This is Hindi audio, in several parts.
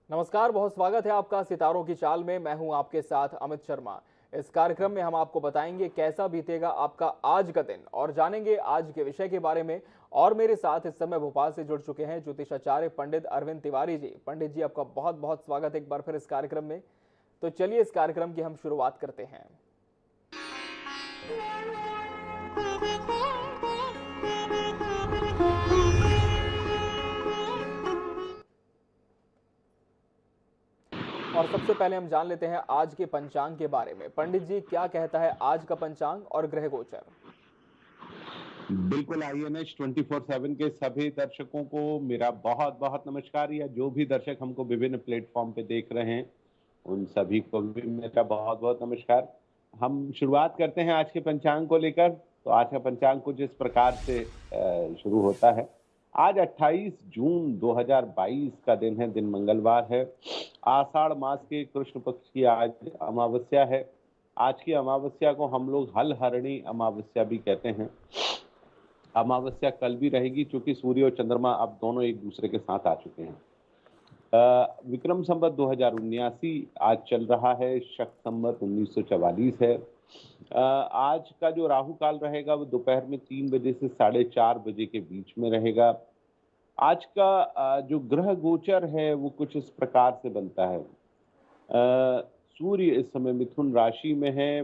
नमस्कार, बहुत स्वागत है आपका सितारों की चाल में। मैं हूं आपके साथ अमित शर्मा। इस कार्यक्रम में हम आपको बताएंगे कैसा बीतेगा आपका आज का दिन और जानेंगे आज के विषय के बारे में। और मेरे साथ इस समय भोपाल से जुड़ चुके हैं ज्योतिषाचार्य पंडित अरविंद तिवारी जी। पंडित जी, आपका बहुत बहुत स्वागत है एक बार फिर इस कार्यक्रम में। तो चलिए इस कार्यक्रम की हम शुरुआत करते हैं। और सबसे पहले हम जान लेते हैं आज के पंचांग के बारे में। पंडित जी, क्या कहता है आज का पंचांग और ग्रह गोचर? बिल्कुल, आईएनएच 24/7 के सभी दर्शकों को मेरा बहुत बहुत नमस्कार। या जो भी दर्शक हमको विभिन्न प्लेटफॉर्म पे देख रहे हैं, उन सभी को भी मेरा बहुत बहुत नमस्कार। हम शुरुआत करते हैं आज के पंचांग को लेकर। तो आज का पंचांग कुछ इस प्रकार से शुरू होता है। आज 28 जून 2022 का दिन है, दिन मंगलवार है। आषाढ़ मास के कृष्ण पक्ष की आज अमावस्या है। आज की अमावस्या को हम लोग हलहरणी अमावस्या भी कहते हैं। अमावस्या कल भी रहेगी, क्योंकि सूर्य और चंद्रमा अब दोनों एक दूसरे के साथ आ चुके हैं। विक्रम संवत 2079 आज चल रहा है। शक संवत 1944 है। आज का जो राहु काल रहेगा वो दोपहर में 3 बजे से 4:30 बजे के बीच में रहेगा। आज का जो ग्रह गोचर है वो कुछ इस प्रकार से बनता है। सूर्य इस समय मिथुन राशि में है।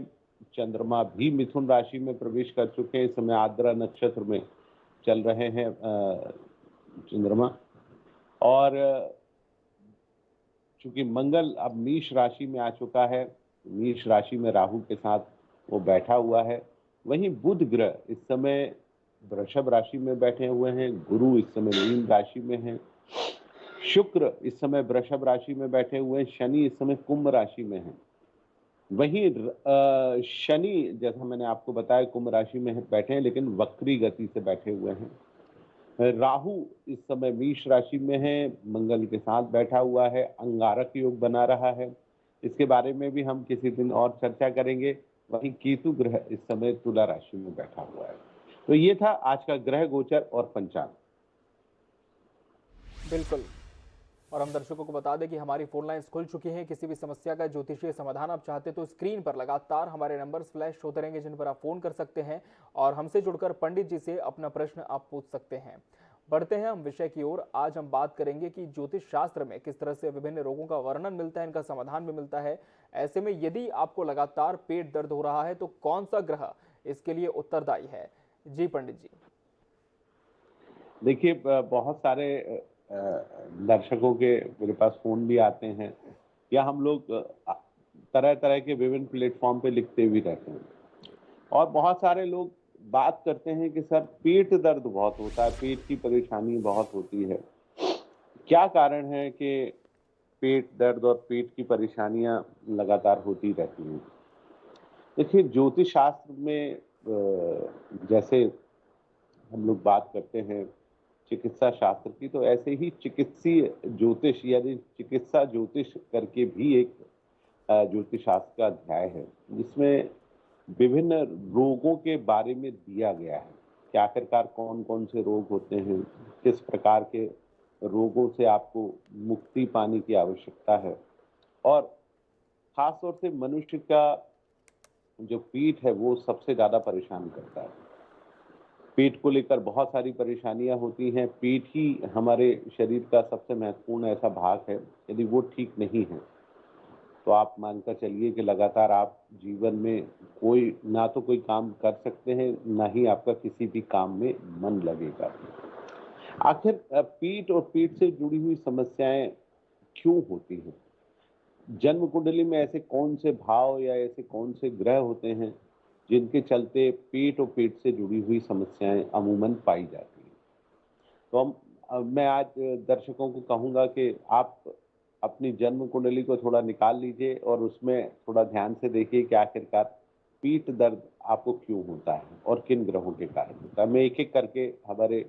चंद्रमा भी मिथुन राशि में प्रवेश कर चुके हैं। इस समय आद्रा नक्षत्र में चल रहे हैं चंद्रमा। और चूंकि मंगल अब मीष राशि में आ चुका है, मीष राशि में राहु के साथ वो बैठा हुआ है। वहीं बुध ग्रह इस समय वृषभ राशि में बैठे हुए हैं। गुरु इस समय मीन राशि में है। शुक्र इस समय वृषभ राशि में बैठे हुए हैं। शनि इस समय कुंभ राशि में है। वहीं शनि, जैसा मैंने आपको बताया, कुंभ राशि में बैठे हैं, लेकिन वक्री गति से बैठे हुए हैं। राहु इस समय मेष राशि में है, मंगल के साथ बैठा हुआ है, अंगारक योग बना रहा है। इसके बारे में भी हम किसी दिन और चर्चा करेंगे। वहीं केतु ग्रह इस समय तुला राशि में बैठा हुआ है। तो ये था आज का ग्रह गोचर और पंचांग। बिल्कुल। और हम दर्शकों को बता दें कि हमारी फोन लाइन्स खुल चुकी हैं। किसी भी समस्या का ज्योतिषीय समाधान आप चाहते तो स्क्रीन पर लगातार हमारे नंबर्स फ्लैश होते रहेंगे, जिन पर आप फोन कर सकते हैं और हमसे जुड़कर पंडित जी से अपना प्रश्न आप पूछ सकते हैं। बढ़ते हैं हम विषय की ओर। आज हम बात करेंगे कि ज्योतिष शास्त्र में किस तरह से विभिन्न रोगों का वर्णन मिलता है, इनका समाधान भी मिलता है। ऐसे में यदि आपको लगातार पेट दर्द हो रहा है तो कौन सा ग्रह इसके लिए उत्तरदायी है? जी पंडित जी। देखिए, बहुत सारे दर्शकों के मेरे पास फोन भी आते हैं, या हम लोग तरह तरह के विभिन्न प्लेटफॉर्म पे लिखते भी रहते हैं। और बहुत सारे लोग बात करते हैं कि सर पेट दर्द बहुत होता है, पेट की परेशानी बहुत होती है। क्या कारण है कि पेट दर्द और पेट की परेशानियां लगातार होती रहती हैं? देखिए, ज्योतिष शास्त्र में जैसे हम लोग बात करते हैं चिकित्सा शास्त्र की, तो ऐसे ही चिकित्सीय ज्योतिष यानी चिकित्सा ज्योतिष करके भी एक ज्योतिष शास्त्र का अध्याय है, जिसमें विभिन्न रोगों के बारे में दिया गया है कि आखिरकार कौन कौन से रोग होते हैं, किस प्रकार के रोगों से आपको मुक्ति पाने की आवश्यकता है। और खास तौर से मनुष्य का जो पेट है वो सबसे ज्यादा परेशान करता है। पेट को लेकर बहुत सारी परेशानियां होती हैं। पेट ही हमारे शरीर का सबसे महत्वपूर्ण ऐसा भाग है। यदि वो ठीक नहीं है तो आप मानकर चलिए कि लगातार आप जीवन में कोई ना तो कोई काम कर सकते हैं, ना ही आपका किसी भी काम में मन लगेगा। आखिर पेट और पेट से जुड़ी हुई समस्याएं क्यों होती हैं? जन्म कुंडली में ऐसे कौन से भाव या ऐसे कौन से ग्रह होते हैं जिनके चलते पेट और पेट से जुड़ी हुई समस्याएं अमूमन पाई जाती हैं? तो मैं आज दर्शकों को कहूंगा कि आप अपनी जन्म कुंडली को थोड़ा निकाल लीजिए और उसमें थोड़ा ध्यान से देखिए कि आखिरकार पीठ दर्द आपको क्यों होता है और किन ग्रहों के कारण होता है। मैं एक एक करके हमारे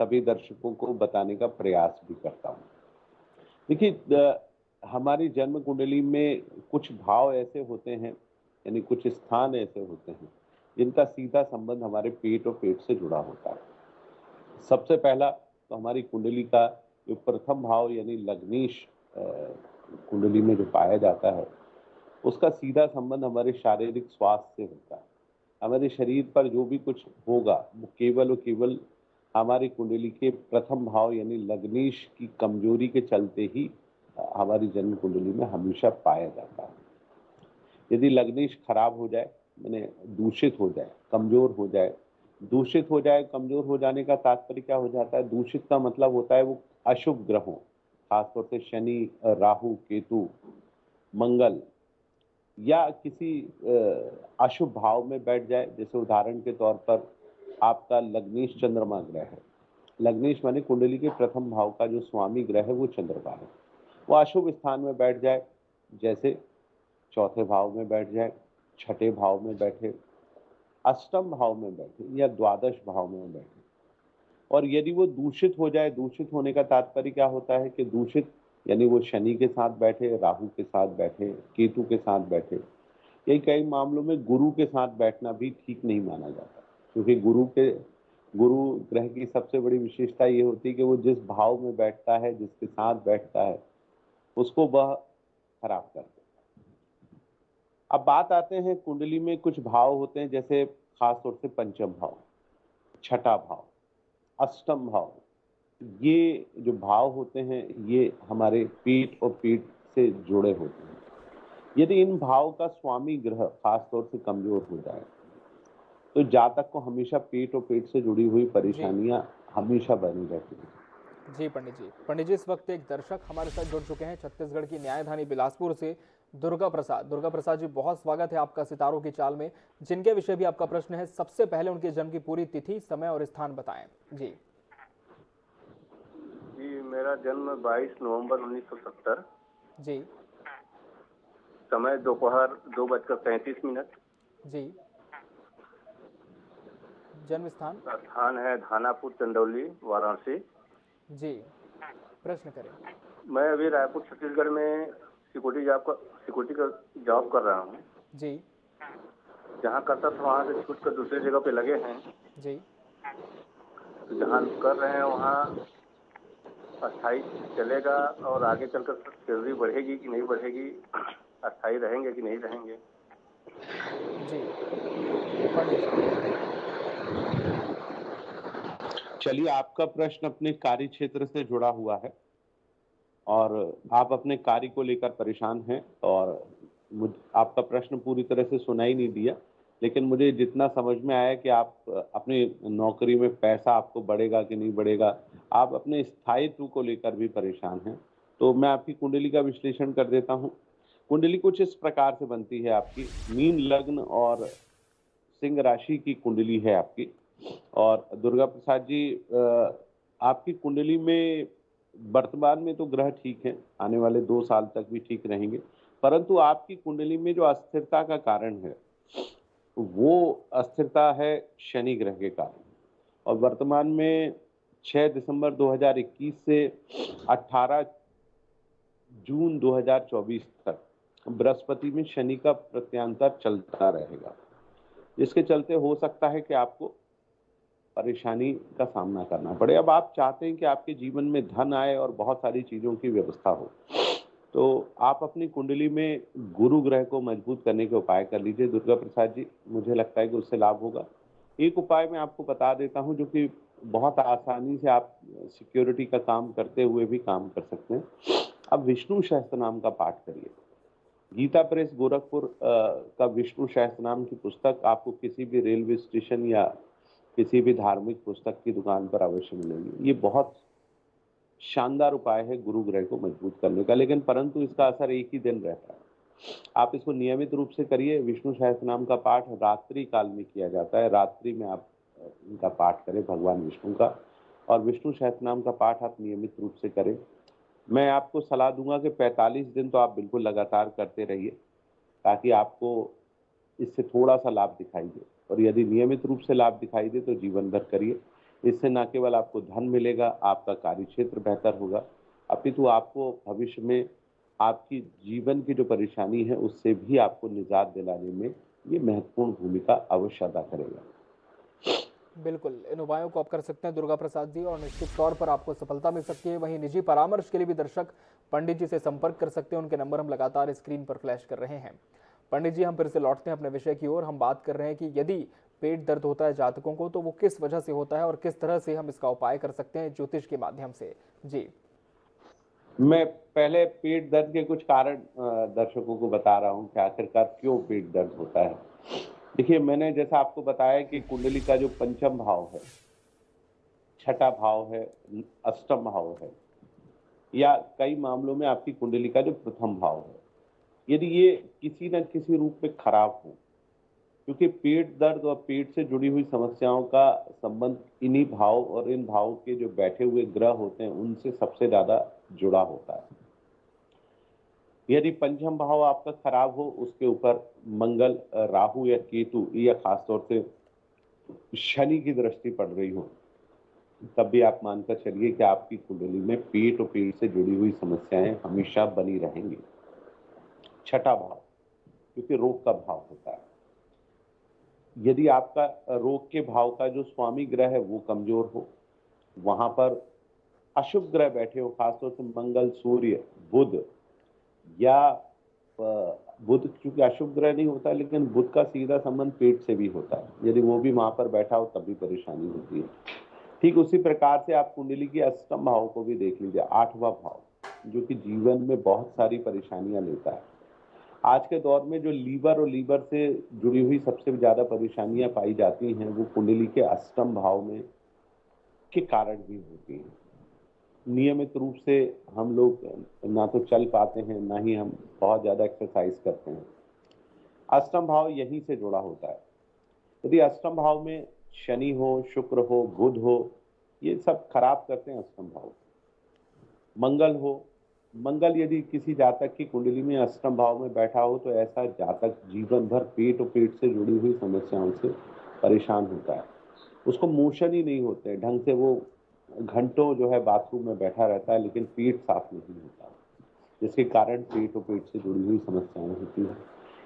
सभी दर्शकों को बताने का प्रयास भी करता हूँ। देखिए, हमारी जन्म कुंडली में कुछ भाव ऐसे होते हैं, यानी कुछ स्थान ऐसे होते हैं जिनका सीधा संबंध हमारे पेट और पेट से जुड़ा होता है। सबसे पहला तो हमारी कुंडली का जो प्रथम भाव यानी लग्नेश कुंडली में जो पाया जाता है उसका सीधा संबंध हमारे शारीरिक स्वास्थ्य से होता है। हमारे शरीर पर जो भी कुछ होगा वो केवल और केवल हमारी कुंडली के प्रथम भाव यानी लग्नेश की कमजोरी के चलते ही हमारी जन्म कुंडली में हमेशा पाया जाता है। यदि लग्नेश खराब हो जाए, यानी दूषित हो जाए, कमजोर हो जाए, दूषित हो जाए, कमजोर हो जाने का तात्पर्य क्या हो जाता है? दूषित का मतलब होता है वो अशुभ ग्रहों, खासतौर से शनि, राहु, केतु, मंगल या किसी अशुभ भाव में बैठ जाए। जैसे उदाहरण के तौर पर आपका लग्नेश चंद्रमा ग्रह है। लग्नेश माने कुंडली के प्रथम भाव का जो स्वामी ग्रह है वो चंद्रमा है। वो अशुभ स्थान में बैठ जाए, जैसे चौथे भाव में बैठ जाए, छठे भाव में बैठे, अष्टम भाव में बैठे या द्वादश भाव में बैठे, और यदि वो दूषित हो जाए, दूषित होने का तात्पर्य क्या होता है कि दूषित यानी वो शनि के साथ बैठे, राहु के साथ बैठे, केतु के साथ बैठे, यही कई मामलों में गुरु के साथ बैठना भी ठीक नहीं माना जाता, क्योंकि गुरु ग्रह की सबसे बड़ी विशेषता ये होती है कि वो जिस भाव में बैठता है, जिसके साथ बैठता है, उसको वह खराब कर देता है। अब बात आते हैं, कुंडली में कुछ भाव होते हैं, जैसे खासतौर से पंचम भाव, छठा भाव, अष्टम भाव। ये जो भाव होते हैं ये हमारे पेट और पेट से जुड़े होते हैं। यदि इन भाव का स्वामी ग्रह खासतौर से कमजोर हो जाए तो जातक को हमेशा पेट और पेट से जुड़ी हुई जी परेशानियां हमेशा बनी रहती हैं। जी पंडित जी इस वक्त एक दर्शक हमारे साथ जुड़ चुके हैं छत्तीसगढ़ की न्यायधानी बिलासपुर से, दुर्गा प्रसाद जी, बहुत स्वागत है आपका सितारों की चाल में। जिनके विषय भी आपका प्रश्न है, सबसे पहले उनके जन्म की पूरी तिथि, समय और स्थान बताएं। जी जी, मेरा जन्म 22 नवंबर 1970। जी समय दोपहर 2:35। जी जन्म स्थान? स्थान है धानापुर, चंदौली, वाराणसी। जी प्रश्न करें। मैं अभी रायपुर छत्तीसगढ़ में सिक्योरिटी का जॉब कर रहा हूँ। जी जहाँ करता था वहाँ से छूट कर दूसरी जगह पे लगे हैं। जी तो जहाँ कर रहे हैं वहाँ अस्थाई चलेगा और आगे चलकर सैलरी बढ़ेगी कि नहीं बढ़ेगी, अस्थाई रहेंगे कि नहीं रहेंगे? जी पंडित जी। चलिए, आपका प्रश्न अपने कार्य क्षेत्र से जुड़ा हुआ है और आप अपने कार्य को लेकर परेशान हैं, और आपका प्रश्न पूरी तरह से सुनाई नहीं दिया, लेकिन मुझे जितना समझ में आया कि आप अपनी नौकरी में पैसा आपको बढ़ेगा कि नहीं बढ़ेगा, आप अपने स्थायित्व को लेकर भी परेशान हैं। तो मैं आपकी कुंडली का विश्लेषण कर देता हूँ। कुंडली कुछ इस प्रकार से बनती है आपकी। मीन लग्न और सिंह राशि की कुंडली है आपकी। और दुर्गा प्रसाद जी, आपकी कुंडली में वर्तमान में तो ग्रह ठीक है, आने वाले 2 साल तक भी ठीक रहेंगे, परंतु आपकी कुंडली में जो अस्थिरता का कारण है वो अस्थिरता है शनि ग्रह के कारण। और वर्तमान में 6 दिसंबर 2021 से 18 जून 2024 तक बृहस्पति में शनि का प्रत्यांतर चलता रहेगा, जिसके चलते हो सकता है कि आपको परेशानी का सामना करना पड़े। अब आप चाहते हैं कि आपके जीवन में धन आए और बहुत सारी चीज़ों की व्यवस्था हो, तो आप अपनी कुंडली में गुरु ग्रह को मजबूत करने के उपाय कर लीजिए दुर्गा प्रसाद जी, मुझे लगता है कि उससे लाभ होगा। एक उपाय मैं आपको बता देता हूं जो कि बहुत आसानी से आप सिक्योरिटी का काम करते हुए भी काम कर सकते हैं। अब विष्णु सहस्त्र नाम का पाठ करिए। गीता प्रेस गोरखपुर का विष्णु सहस्त्र नाम की पुस्तक आपको किसी भी रेलवे स्टेशन या किसी भी धार्मिक पुस्तक की दुकान पर अवश्य मिलेगी। ये बहुत शानदार उपाय है गुरु ग्रह को मजबूत करने का, लेकिन परंतु इसका असर एक ही दिन रहता है। आप इसको नियमित रूप से करिए। विष्णु सहस्त्र नाम का पाठ रात्रि काल में किया जाता है। रात्रि में आप इनका पाठ करें भगवान विष्णु का, और विष्णु सहस्त्र नाम का पाठ आप नियमित रूप से करें। मैं आपको सलाह दूंगा कि 45 दिन तो आप बिल्कुल लगातार करते रहिए, ताकि आपको इससे थोड़ा सा लाभ दिखाई दे, और यदि नियमित रूप से लाभ दिखाई दे तो जीवन भर करिए। इससे न केवल आपको धन मिलेगा, आपका कार्य क्षेत्र बेहतर होगा, अपितु आपको भविष्य में आपकी जीवन की जो परेशानी है उससे भी आपको निजात दिलाने में ये महत्वपूर्ण भूमिका अवश्य अदा करेगा। बिल्कुल, इन उपायों को आप कर सकते हैं दुर्गा प्रसाद जी, और निश्चित तौर पर आपको सफलता मिल सकती है। वहीं निजी परामर्श के लिए भी दर्शक पंडित जी से संपर्क कर सकते हैं, उनके नंबर हम लगातार स्क्रीन पर फ्लैश कर रहे हैं। पंडित जी, हम फिर से लौटते हैं अपने विषय की ओर। हम बात कर रहे हैं कि यदि पेट दर्द होता है जातकों को, तो वो किस वजह से होता है और किस तरह से हम इसका उपाय कर सकते हैं ज्योतिष के माध्यम से। जी। मैं पहले पेट दर्द के कुछ कारण दर्शकों को बता रहा हूँ कि आखिरकार क्यों पेट दर्द होता है। देखिए, मैंने जैसा आपको बताया कि कुंडली का जो पंचम भाव है, छठा भाव है, अष्टम भाव है, या कई मामलों में आपकी कुंडली का जो प्रथम भाव है, यदि ये किसी न किसी रूप में खराब हो, क्योंकि पेट दर्द और पेट से जुड़ी हुई समस्याओं का संबंध इन्हीं भाव और इन भाव के जो बैठे हुए ग्रह होते हैं उनसे सबसे ज्यादा जुड़ा होता है। यदि पंचम भाव आपका खराब हो, उसके ऊपर मंगल, राहु या केतु या खासतौर से शनि की दृष्टि पड़ रही हो, तब भी आप मानकर चलिए कि आपकी कुंडली में पेट और पेट से जुड़ी हुई समस्याएं हमेशा बनी रहेंगी। छठा भाव, क्योंकि रोग का भाव होता है, यदि आपका रोग के भाव का जो स्वामी ग्रह है वो कमजोर हो, वहां पर अशुभ ग्रह बैठे हो, खासतौर से मंगल, सूर्य, बुध, या बुध चूंकि अशुभ ग्रह नहीं होता, लेकिन बुध का सीधा संबंध पेट से भी होता है, यदि वो भी वहां पर बैठा हो तब भी परेशानी होती है। ठीक उसी प्रकार से आप कुंडली के अष्टम भाव को भी देख लीजिए, आठवां भाव, जो कि जीवन में बहुत सारी परेशानियां लेता है। आज के दौर में जो लीवर और लीवर से जुड़ी हुई सबसे ज्यादा परेशानियां पाई जाती हैं वो कुंडली के अष्टम भाव में के कारण ही होती हैं। नियमित रूप से हम लोग ना तो चल पाते हैं, ना ही हम बहुत ज्यादा एक्सरसाइज करते हैं। अष्टम भाव यहीं से जुड़ा होता है। यदि अष्टम भाव में शनि हो, शुक्र हो, बुध हो, ये सब खराब करते हैं अष्टम भाव। मंगल हो, मंगल यदि किसी जातक की कुंडली में अष्टम भाव में बैठा हो तो ऐसा जातक जीवन भर पेट और पेट से जुड़ी हुई समस्याओं से परेशान होता है। उसको मोशन ही नहीं होते ढंग से, वो घंटों जो है बाथरूम में बैठा रहता है लेकिन पेट साफ नहीं होता, जिसके कारण पेट और पेट से जुड़ी हुई समस्याएं होती हैं।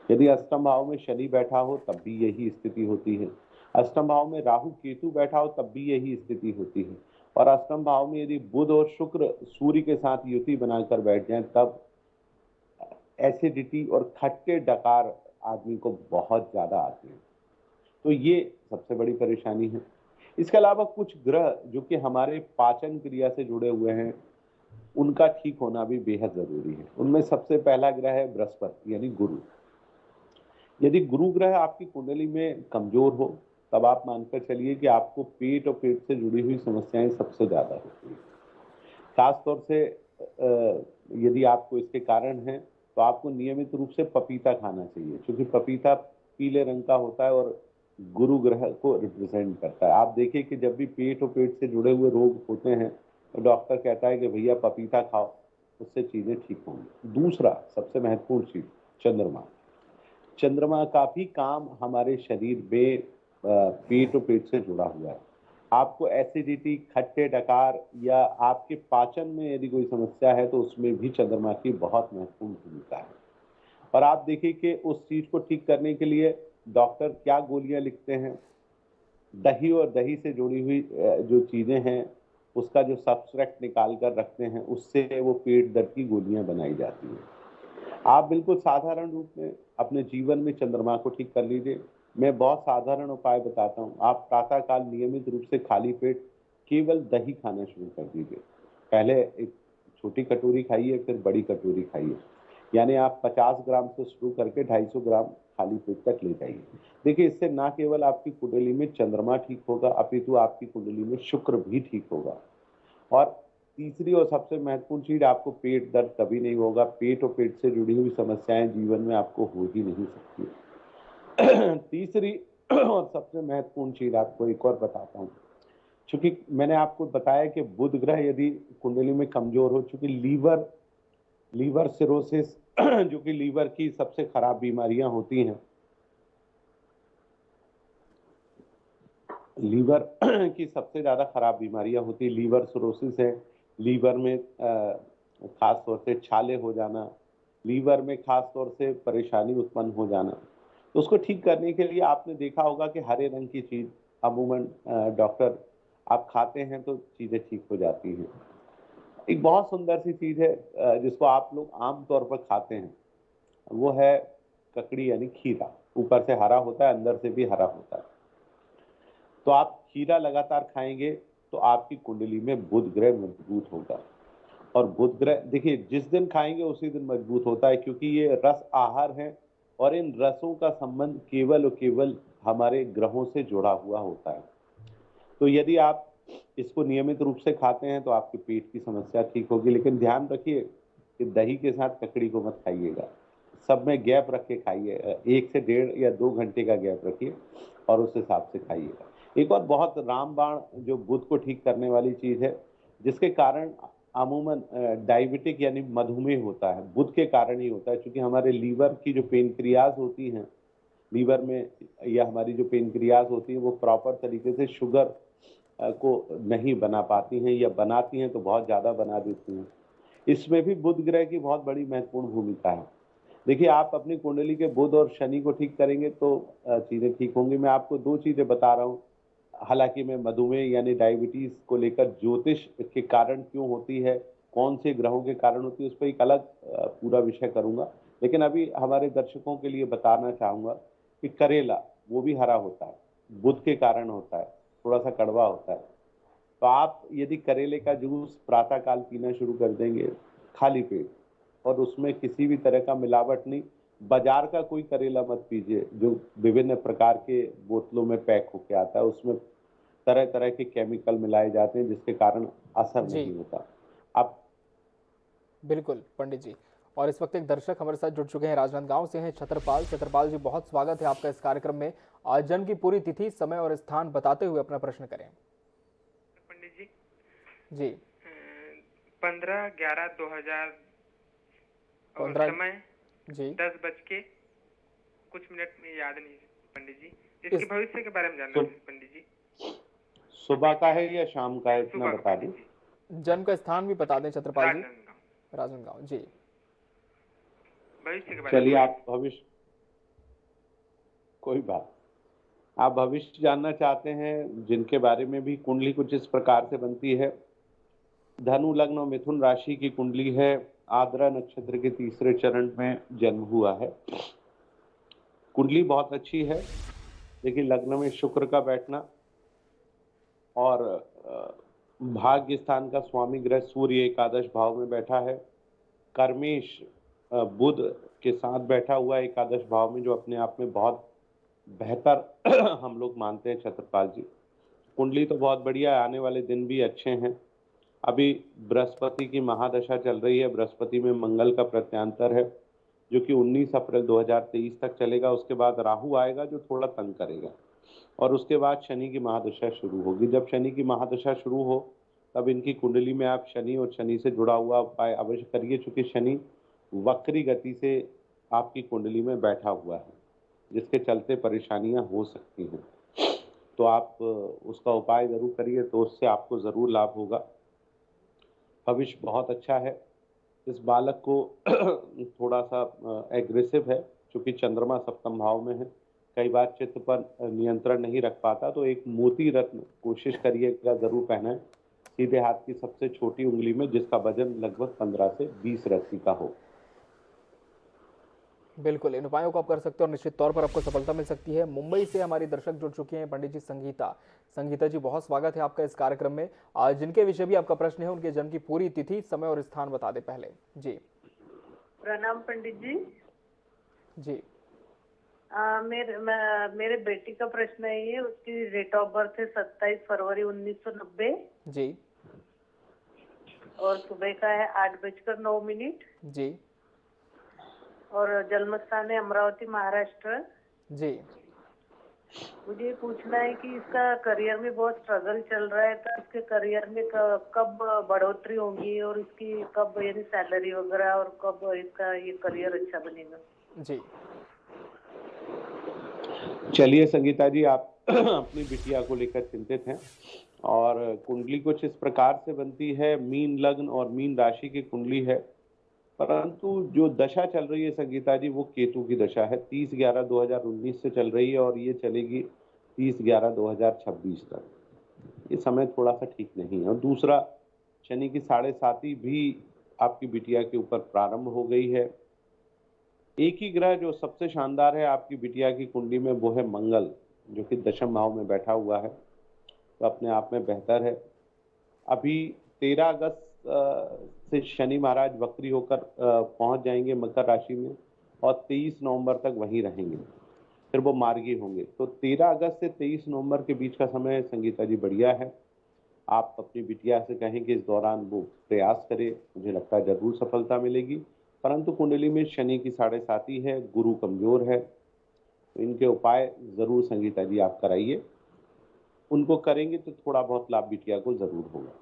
यदि अष्टम भाव में शनि बैठा हो तब भी यही स्थिति होती है। अष्टम भाव में राहु केतु बैठा हो तब भी यही स्थिति होती है। और अष्टम भाव में यदि बुध और शुक्र सूर्य के साथ युति बनाकर बैठ जाएं तब एसिडिटी और खट्टे डकार आदमी को बहुत ज्यादा आते हैं। तो ये सबसे बड़ी परेशानी है। इसके अलावा कुछ ग्रह जो कि हमारे पाचन क्रिया से जुड़े हुए हैं, उनका ठीक होना भी बेहद जरूरी है। उनमें सबसे पहला ग्रह है बृहस्पति यानी गुरु। यदि गुरु ग्रह आपकी कुंडली में कमजोर हो तब आप मानकर चलिए कि आपको पेट और पेट से जुड़ी हुई समस्याएं सबसे ज्यादा होती हैं। खासतौर से यदि आपको इसके कारण है तो आपको नियमित रूप से पपीता खाना चाहिए, क्योंकि पपीता पीले रंग का होता है और गुरु ग्रह को रिप्रेजेंट करता है। आप देखिए कि जब भी पेट और पेट से जुड़े हुए रोग होते हैं तो डॉक्टर कहता है कि भैया पपीता खाओ, उससे चीजें ठीक होंगी। दूसरा सबसे महत्वपूर्ण चीज, चंद्रमा। चंद्रमा का भी काम हमारे शरीर में पेट और पेट से जुड़ा हुआ है। आपको एसिडिटी, खट्टे डकार या आपके पाचन में यदि कोई समस्या है तो उसमें भी चंद्रमा की बहुत महत्वपूर्ण भूमिका है। और आप देखिए कि उस चीज को ठीक करने के लिए डॉक्टर क्या गोलियां लिखते हैं। दही और दही से जुड़ी हुई जो चीजें हैं उसका जो सब्सट्रैक्ट निकाल कर रखते हैं, उससे वो पेट दर्द की गोलियां बनाई जाती हैं। आप बिल्कुल साधारण रूप में अपने जीवन में चंद्रमा को ठीक कर लीजिए। मैं बहुत साधारण उपाय बताता हूँ। आप प्रातःकाल नियमित रूप से खाली पेट केवल दही खाना शुरू कर दीजिए। पहले एक छोटी कटोरी खाइए, फिर बड़ी कटोरी खाइए, यानी आप 50 ग्राम से शुरू करके 250 ग्राम खाली पेट तक ले जाइए। देखिए, इससे ना केवल आपकी कुंडली में चंद्रमा ठीक होगा, अपितु आपकी कुंडली में शुक्र भी ठीक होगा। और तीसरी और सबसे महत्वपूर्ण चीज, आपको पेट दर्द कभी नहीं होगा। पेट और पेट से जुड़ी हुई समस्याएं जीवन में आपको हो ही नहीं सकती। तीसरी और सबसे महत्वपूर्ण चीज आपको एक और बताता हूँ। चूंकि मैंने आपको बताया कि बुध ग्रह यदि कुंडली में कमजोर हो, चूंकि लीवर सिरोसिस जो कि लीवर की सबसे खराब बीमारियां होती हैं, लीवर की सबसे ज्यादा खराब बीमारियां होती है, लीवर सिरोसिस है। लीवर में खास तौर से छाले हो जाना, लीवर में खास तौर से परेशानी उत्पन्न हो जाना। तो उसको ठीक करने के लिए आपने देखा होगा कि हरे रंग की चीज अमूमन डॉक्टर आप खाते हैं तो चीज़ें ठीक हो जाती हैं। एक बहुत सुंदर सी चीज़ है जिसको आप लोग आम तौर पर खाते हैं, वो है ककड़ी यानी खीरा। ऊपर से हरा होता है, अंदर से भी हरा होता है। तो आप खीरा लगातार खाएंगे तो आपकी कुंडली में बुध ग्रह मजबूत होगा। और बुध ग्रह देखिए जिस दिन खाएंगे उसी दिन मजबूत होता है, क्योंकि ये रस आहार है और इन रसों का संबंध केवल और केवल हमारे ग्रहों से जुड़ा हुआ होता है। तो यदि आप इसको नियमित रूप से खाते हैं तो आपके पेट की समस्या ठीक होगी। लेकिन ध्यान रखिए कि दही के साथ ककड़ी को मत खाइएगा, सब में गैप रख के खाइए, 1 से 1.5 या 2 घंटे का गैप रखिए और उस हिसाब से खाइएगा। एक और बहुत रामबाण जो बुध को ठीक करने वाली चीज़ है, जिसके कारण अमूमन डायबिटिक यानी मधुमेह होता है, बुध के कारण ही होता है। क्योंकि हमारे लीवर की जो पेनक्रियाज होती हैं, लीवर में या हमारी जो पेनक्रियाज होती है वो प्रॉपर तरीके से शुगर को नहीं बना पाती हैं, या बनाती हैं तो बहुत ज़्यादा बना देती हैं। इसमें भी बुध ग्रह की बहुत बड़ी महत्वपूर्ण भूमिका है। देखिए आप अपनी कुंडली के बुध और शनि को ठीक करेंगे तो चीज़ें ठीक होंगी। मैं आपको 2 चीज़ें बता रहा हूँ। हालांकि मैं मधुमेह यानी डायबिटीज़ को लेकर ज्योतिष के कारण क्यों होती है, कौन से ग्रहों के कारण होती है, उस पर एक अलग पूरा विषय करूँगा। लेकिन अभी हमारे दर्शकों के लिए बताना चाहूँगा कि करेला वो भी हरा होता है, बुध के कारण होता है, थोड़ा सा कड़वा होता है। तो आप यदि करेले का जूस प्रातःकाल पीना शुरू कर देंगे खाली पेट, और उसमें किसी भी तरह का मिलावट नहीं, बाजार का कोई करेला मत पीजिए जो विभिन्न प्रकार के बोतलों में पैक होके आता है, उसमें तरह तरह के केमिकल मिलाए जाते हैं जिसके कारण असर जी नहीं होता। आप बिल्कुल पंडित जी। और इस वक्त एक दर्शक हमारे साथ जुड़ चुके हैं, राजनांदगांव से हैं छत्रपाल। छत्रपाल जी, बहुत स्वागत है आपका इस कार्यक्रम में। आज जन्म की पूरी तिथि, समय और स्थान बताते हुए अपना प्रश्न करें। पंडित जी जी 15/11/2000 और 15 समय जी 10:00 में याद नहीं है पंडित जी। इसके इस भविष्य के बारे में जानना है पंडित जी। सुबह का है या शाम का है, इतना सुबह का बता दूं? पंडित जी। जन्म का स्थान भी बता दें छत्रपाल जी। राजनांदगांव। राजनांदगांव जी। भविष्य के बारे चलिए में। आप भविष्य, कोई बात, आप भविष्य जानना चाहते हैं, जिनके बारे में भी कुंडली कुछ इस प्रकार से बनती है। धनु लग्न और मिथुन राशि की कुंडली है, आद्रा नक्षत्र के 3रे चरण में जन्म हुआ है। कुंडली बहुत अच्छी है। देखिए लग्न में शुक्र का बैठना और भाग्य स्थान का स्वामी ग्रह सूर्य एकादश भाव में बैठा है। कर्मेश बुध के साथ बैठा हुआ है एकादश भाव में, जो अपने आप में बहुत बेहतर हम लोग मानते हैं छत्रपाल जी। कुंडली तो बहुत बढ़िया है, आने वाले दिन भी अच्छे हैं। अभी बृहस्पति की महादशा चल रही है, बृहस्पति में मंगल का प्रत्यांतर है जो कि 19 अप्रैल 2023 तक चलेगा। उसके बाद राहु आएगा जो थोड़ा तंग करेगा, और उसके बाद शनि की महादशा शुरू होगी। जब शनि की महादशा शुरू हो तब इनकी कुंडली में आप शनि और शनि से जुड़ा हुआ उपाय अवश्य करिए, चूंकि शनि वक्री गति से आपकी कुंडली में बैठा हुआ है, जिसके चलते परेशानियां हो सकती हैं। तो आप उसका उपाय जरूर करिए, तो उससे आपको ज़रूर लाभ होगा। भविष्य बहुत अच्छा है। इस बालक को थोड़ा सा एग्रेसिव है, क्योंकि चंद्रमा सप्तम भाव में है, कई बार चित्त पर नियंत्रण नहीं रख पाता। तो एक मोती रत्न कोशिश करिएगा जरूर पहने सीधे हाथ की सबसे छोटी उंगली में, जिसका वजन लगभग 15 से 20 रत्ती का हो। बिल्कुल, इन उपायों को आप कर सकते हैं और निश्चित तौर पर आपको सफलता मिल सकती है। मुंबई से हमारी दर्शक जुड़ चुके हैं, पंडित जी संगीता। संगीता जी, बहुत स्वागत है आपका इस कार्यक्रम में। आज जिनके विषय भी आपका प्रश्न है उनके जन्म की पूरी तिथि, समय और स्थान बता दें पहले जी। प्रणाम पंडित जी। जी मेरे बेटी का प्रश्न है ये, उसकी डेट ऑफ बर्थ है 27 फरवरी 1990 जी और सुबह का है 8:09 जी और जन्म स्थान है अमरावती महाराष्ट्र। जी। मुझे पूछना है कि इसका करियर में बहुत स्ट्रगल चल रहा है, तो इसके करियर में कब बढ़ोतरी होगी और इसकी कब यानी सैलरी वगैरह, और कब इसका ये करियर अच्छा बनेगा। जी चलिए संगीता जी, आप अपनी बिटिया को लेकर चिंतित हैं, और कुंडली कुछ इस प्रकार से बनती है। मीन लग्न और मीन राशि की कुंडली है, परंतु जो दशा चल रही है संगीता जी, वो केतु की दशा है। 30/11/2019 से चल रही है और ये चलेगी 30/11/2026 तक। ये समय थोड़ा सा ठीक नहीं है। और दूसरा, शनि की 7.5 भी आपकी बिटिया के ऊपर प्रारंभ हो गई है। एक ही ग्रह जो सबसे शानदार है आपकी बिटिया की कुंडली में, वो है मंगल, जो कि दशम भाव में बैठा हुआ है, तो अपने आप में बेहतर है। अभी 13 अगस्त से शनि महाराज वक्री होकर पहुंच जाएंगे मकर राशि में और 23 नवंबर तक वहीं रहेंगे, फिर वो मार्गी होंगे। तो 13 अगस्त से 23 नवंबर के बीच का समय संगीता जी बढ़िया है। आप अपनी बिटिया से कहें कि इस दौरान वो प्रयास करे, मुझे लगता है जरूर सफलता मिलेगी। परंतु कुंडली में शनि की 7.5 है, गुरु कमजोर है, तो इनके उपाय जरूर संगीता जी आप कराइए। उनको करेंगे तो थोड़ा बहुत लाभ बिटिया को जरूर होगा।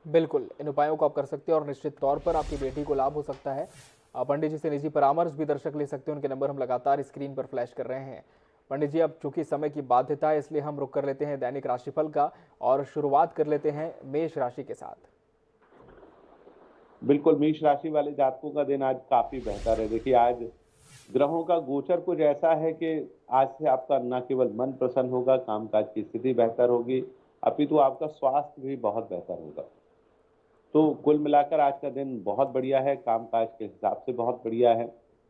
बिल्कुल, इन उपायों को आप कर सकते हैं और निश्चित तौर पर आपकी बेटी को लाभ हो सकता है। पंडित जी से निजी परामर्श भी दर्शक ले सकते हैं, उनके नंबर हम लगातार स्क्रीन पर फ्लैश कर रहे हैं। पंडित जी, अब चूंकि समय की बाध्यता है, इसलिए हम रुक कर लेते हैं दैनिक राशिफल का और शुरुआत कर लेते हैं मेष राशि के साथ। बिल्कुल, मेष राशि वाले जातकों का दिन आज काफी बेहतर है। देखिए, आज ग्रहों का गोचर कुछ ऐसा है कि आज से आपका न केवल मन प्रसन्न होगा, कामकाज की स्थिति बेहतर होगी, अपितु आपका स्वास्थ्य भी बहुत बेहतर होगा। तो कुल मिलाकर आज का दिन बहुत बढ़िया है, कामकाज के हिसाब से बहुत बढ़िया है।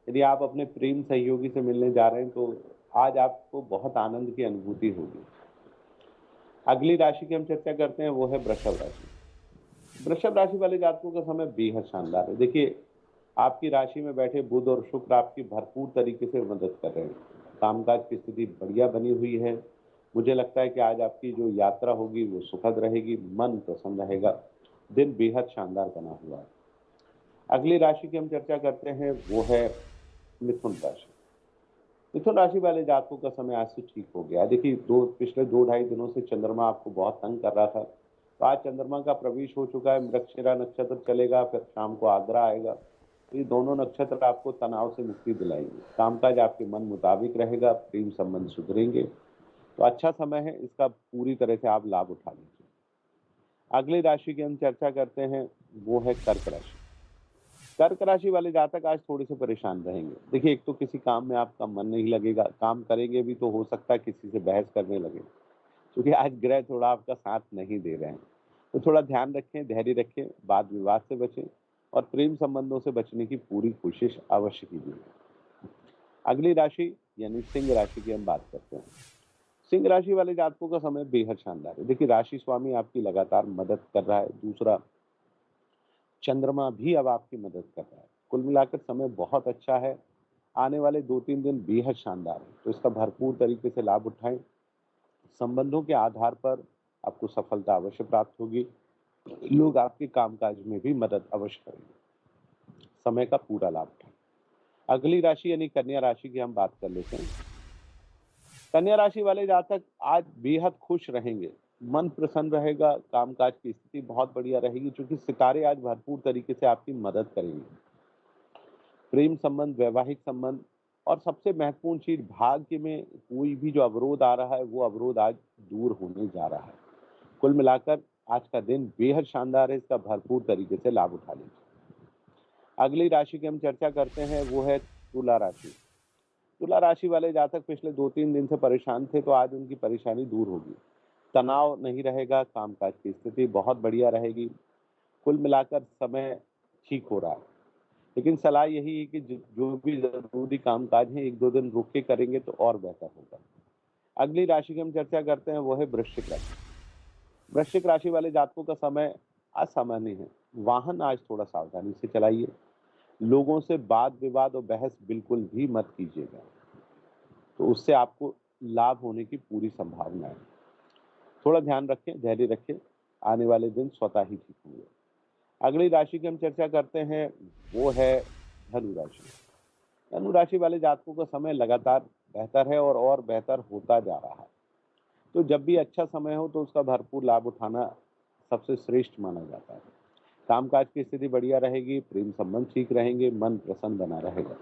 यदि आप अपने प्रेम सहयोगी से मिलने जा रहे हैं तो आज आपको बहुत आनंद की अनुभूति होगी। अगली राशि की हम चर्चा करते हैं, वो है वृषभ राशि। वृषभ राशि वाले जातकों का समय बेहद शानदार है। देखिए, आपकी राशि में बैठे बुध और शुक्र आपकी भरपूर तरीके से मदद कर रहे हैं। कामकाज की स्थिति बढ़िया बनी हुई है। मुझे लगता है कि आज आपकी जो यात्रा होगी वो सुखद रहेगी, मन प्रसन्न रहेगा, दिन बेहद शानदार बना हुआ है। अगली राशि की हम चर्चा करते हैं, वो है मिथुन राशि। मिथुन राशि वाले जातकों का समय आज से ठीक हो गया। देखिए, पिछले 2-2.5 दिनों से चंद्रमा आपको बहुत तंग कर रहा था, तो आज चंद्रमा का प्रवेश हो चुका है। मृगशिरा नक्षत्र चलेगा, फिर शाम को आर्द्रा आएगा। तो ये दोनों नक्षत्र आपको तनाव से मुक्ति दिलाएंगे। कामकाज आपके मन मुताबिक रहेगा, प्रेम संबंध सुधरेंगे, तो अच्छा समय है, इसका पूरी तरह से आप लाभ उठा लीजिए। अगली राशि की हम चर्चा करते हैं, वो है कर्क राशि। कर्क राशि वाले जातक आज थोड़े से परेशान रहेंगे। देखिए, एक तो किसी काम में आपका मन नहीं लगेगा, काम करेंगे भी तो हो सकता है किसी से बहस करने लगे, क्योंकि आज ग्रह थोड़ा आपका साथ नहीं दे रहे हैं। तो थोड़ा ध्यान रखें, धैर्य रखें, वाद विवाद से बचें और प्रेम संबंधों से बचने की पूरी कोशिश अवश्य कीजिए। अगली राशि यानी सिंह राशि की हम बात करते हैं। सिंह राशि वाले जातकों का समय बेहद शानदार है। देखिए, राशि स्वामी आपकी लगातार मदद कर रहा है। दूसरा, चंद्रमा भी अब आपकी मदद कर रहा है। कुल मिलाकर समय बहुत अच्छा है। आने वाले 2-3 दिन बेहद शानदार है, तो इसका भरपूर तरीके से लाभ उठाएं। संबंधों के आधार पर आपको सफलता अवश्य प्राप्त होगी। लोग आपके कामकाज में भी मदद अवश्य करेंगे। समय का पूरा लाभ उठाएं। अगली राशि यानी कन्या राशि की हम बात कर लेते हैं। कन्या राशि वाले जातक आज बेहद खुश रहेंगे, मन प्रसन्न रहेगा, कामकाज की स्थिति बहुत बढ़िया रहेगी, क्योंकि सितारे आज भरपूर तरीके से आपकी मदद करेंगे। प्रेम संबंध, वैवाहिक संबंध और सबसे महत्वपूर्ण चीज, भाग्य में कोई भी जो अवरोध आ रहा है वो अवरोध आज दूर होने जा रहा है। कुल मिलाकर आज का दिन बेहद शानदार है, इसका भरपूर तरीके से लाभ उठा लीजिए। अगली राशि की हम चर्चा करते हैं, वो है तुला राशि। तुला राशि वाले जातक पिछले 2-3 दिन से परेशान थे, तो आज उनकी परेशानी दूर होगी। तनाव नहीं रहेगा, कामकाज की स्थिति बहुत बढ़िया रहेगी। कुल मिलाकर समय ठीक हो रहा है, लेकिन सलाह यही है कि जो भी जरूरी कामकाज है 1-2 दिन रुक के करेंगे तो और बेहतर होगा। अगली राशि की हम चर्चा करते हैं, वो है वृश्चिक राशि। वृश्चिक राशि वाले जातकों का समय असामान्य है। वाहन आज थोड़ा सावधानी से चलाइए। लोगों से वाद विवाद और बहस बिल्कुल भी मत कीजिएगा, तो उससे आपको लाभ होने की पूरी संभावना है। थोड़ा ध्यान रखें, धैर्य रखें, आने वाले दिन स्वतः ही ठीक होंगे। अगली राशि की हम चर्चा करते हैं, वो है धनु राशि। धनु राशि वाले जातकों का समय लगातार बेहतर है और बेहतर होता जा रहा है। तो जब भी अच्छा समय हो तो उसका भरपूर लाभ उठाना सबसे श्रेष्ठ माना जाता है। कामकाज की स्थिति बढ़िया रहेगी, प्रेम संबंध ठीक रहेंगे, मन प्रसन्न बना रहेगा।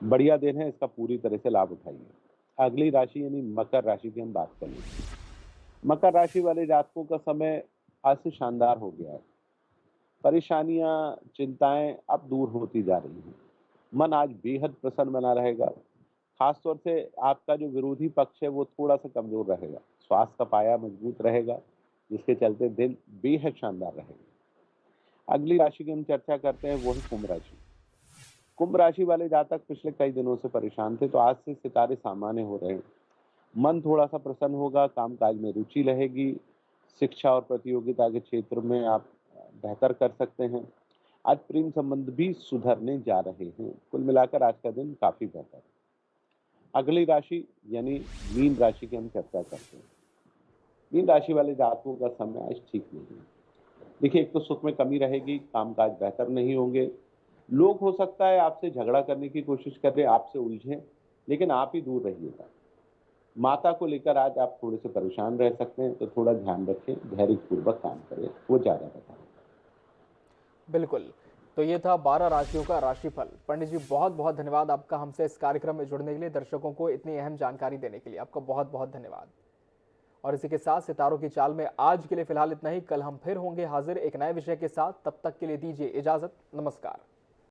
बढ़िया दिन है, इसका पूरी तरह से लाभ उठाइए। अगली राशि यानी मकर राशि की हम बात करेंगे। मकर राशि वाले जातकों का समय आज से शानदार हो गया है। परेशानियां, चिंताएं अब दूर होती जा रही हैं। मन आज बेहद प्रसन्न बना रहेगा। खासतौर से आपका जो विरोधी पक्ष है वो थोड़ा सा कमजोर रहेगा, स्वास्थ्य का पाया मजबूत रहेगा, जिसके चलते दिन बेहद शानदार रहेगा। अगली राशि की हम चर्चा करते हैं, वो है कुंभ राशि। कुंभ राशि वाले जातक पिछले कई दिनों से परेशान थे, तो आज से सितारे सामान्य हो रहे हैं। मन थोड़ा सा प्रसन्न होगा, कामकाज में रुचि रहेगी, शिक्षा और प्रतियोगिता के क्षेत्र में आप बेहतर कर सकते हैं। आज प्रेम संबंध भी सुधरने जा रहे हैं। कुल मिलाकर आज का दिन काफी बेहतर है। अगली राशि यानी मीन राशि की हम चर्चा करते हैं। मीन राशि वाले जातकों का समय आज ठीक नहीं है। देखिए, एक तो सुख में कमी रहेगी, कामकाज बेहतर नहीं होंगे, लोग हो सकता है आपसे झगड़ा करने की कोशिश कर रहे, आपसे उलझे, लेकिन आप ही दूर रहिएगा। माता को लेकर आज आप थोड़े से परेशान रह सकते हैं, तो थोड़ा ध्यान रखें, धैर्यपूर्वक काम करें, वो ज्यादा बेहतर है। बिल्कुल। तो ये था 12 राशियों का राशिफल। पंडित जी, बहुत बहुत धन्यवाद आपका हमसे इस कार्यक्रम में जुड़ने के लिए, दर्शकों को इतनी अहम जानकारी देने के लिए आपका बहुत बहुत धन्यवाद। और इसी के साथ सितारों की चाल में आज के लिए फिलहाल इतना ही। कल हम फिर होंगे हाजिर एक नए विषय के साथ। तब तक के लिए दीजिए इजाजत। नमस्कार।